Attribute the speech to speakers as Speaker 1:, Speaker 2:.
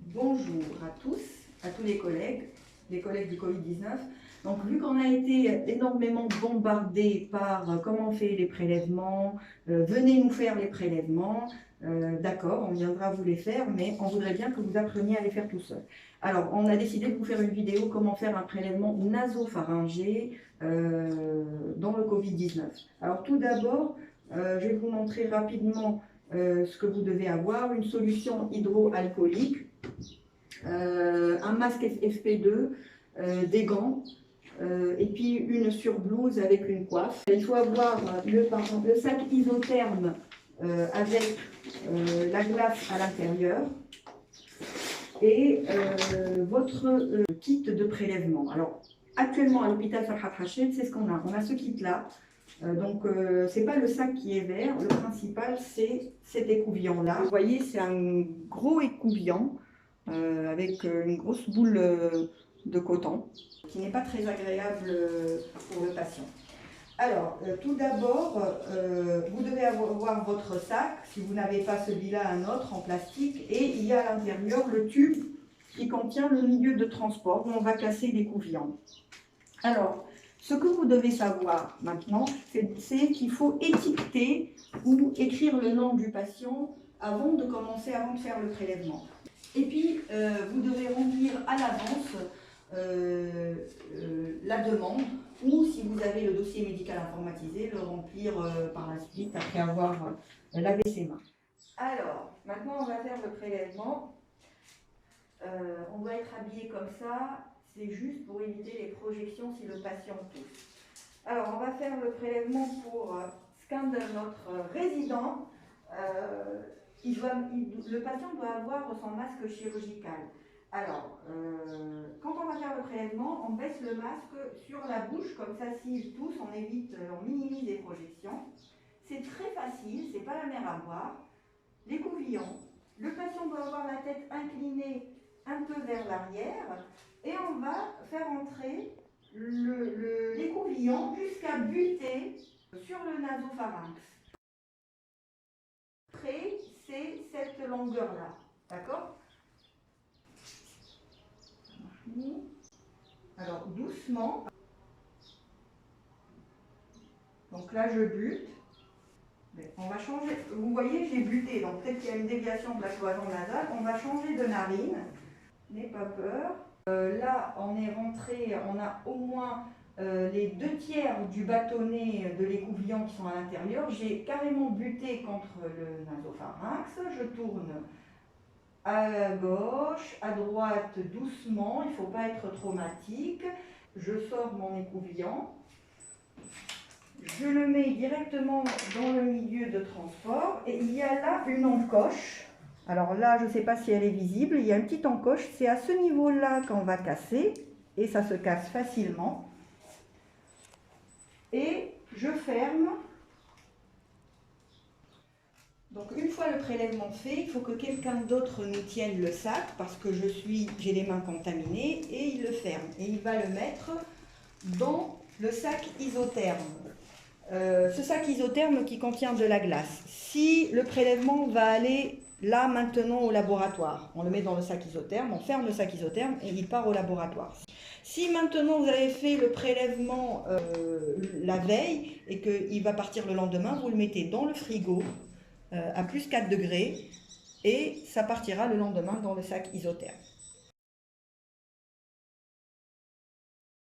Speaker 1: Bonjour à tous les collègues du Covid-19. Donc, vu qu'on a été énormément bombardés par comment on fait les prélèvements, venez nous faire les prélèvements, d'accord, on viendra vous les faire, mais on voudrait bien que vous appreniez à les faire tout seul. Alors, on a décidé de vous faire une vidéo comment faire un prélèvement nasopharyngé dans le Covid-19. Alors, tout d'abord, je vais vous montrer rapidement ce que vous devez avoir, une solution hydroalcoolique, un masque FP2, des gants, et puis une surblouse avec une coiffe. Il faut avoir le sac isotherme avec la glace à l'intérieur et votre kit de prélèvement. Alors, actuellement à l'hôpital Farhat Rachid, c'est ce qu'on a. On a ce kit-là. C'est pas le sac qui est vert, le principal c'est cet écouvillon-là. Vous voyez, c'est un gros écouvillon avec une grosse boule de coton qui n'est pas très agréable pour le patient. Alors, tout d'abord, vous devez avoir votre sac, si vous n'avez pas celui-là, un autre en plastique, et il y a à l'intérieur le tube qui contient le milieu de transport où on va placer l'écouvillon. Alors, ce que vous devez savoir maintenant, c'est qu'il faut étiqueter ou écrire le nom du patient avant de faire le prélèvement. Et puis, vous devez remplir à l'avance la demande, ou si vous avez le dossier médical informatisé, le remplir par la suite après avoir lavé ses mains. Alors, maintenant on va faire le prélèvement. On doit être habillé comme ça, c'est juste pour éviter les projections si le patient tousse. Alors, on va faire le prélèvement pour Skander, notre résident. Le patient doit avoir son masque chirurgical. Alors, quand on va faire le prélèvement, on baisse le masque sur la bouche, comme ça, s'il tousse, on minimise les projections. C'est très facile, c'est pas la mer à boire. L'écouvillon, le patient doit avoir la tête inclinée un peu vers l'arrière, et on va faire entrer l'écouvillon jusqu'à buter sur le nasopharynx. Après, c'est cette longueur-là, d'accord? Alors, doucement. Donc là, je bute. On va changer. Vous voyez, j'ai buté, donc peut-être qu'il y a une déviation de la cloison nasale. On va changer de narine. N'aie pas peur. Là, on est rentré, on a au moins les 2/3 du bâtonnet de l'écouvillon qui sont à l'intérieur. J'ai carrément buté contre le nasopharynx. Je tourne à gauche, à droite, doucement. Il ne faut pas être traumatique. Je sors mon écouvillon. Je le mets directement dans le milieu de transport et il y a là une encoche. Alors là, je ne sais pas si elle est visible, il y a une petite encoche, c'est à ce niveau-là qu'on va casser et ça se casse facilement. Et je ferme. Donc une fois le prélèvement fait, il faut que quelqu'un d'autre nous tienne le sac parce que j'ai les mains contaminées et il le ferme. Et il va le mettre dans le sac isotherme. Ce sac isotherme qui contient de la glace. Si le prélèvement va aller là maintenant au laboratoire, on le met dans le sac isotherme, on ferme le sac isotherme et il part au laboratoire. Si maintenant vous avez fait le prélèvement la veille et qu'il va partir le lendemain, vous le mettez dans le frigo à plus 4 degrés et ça partira le lendemain dans le sac isotherme.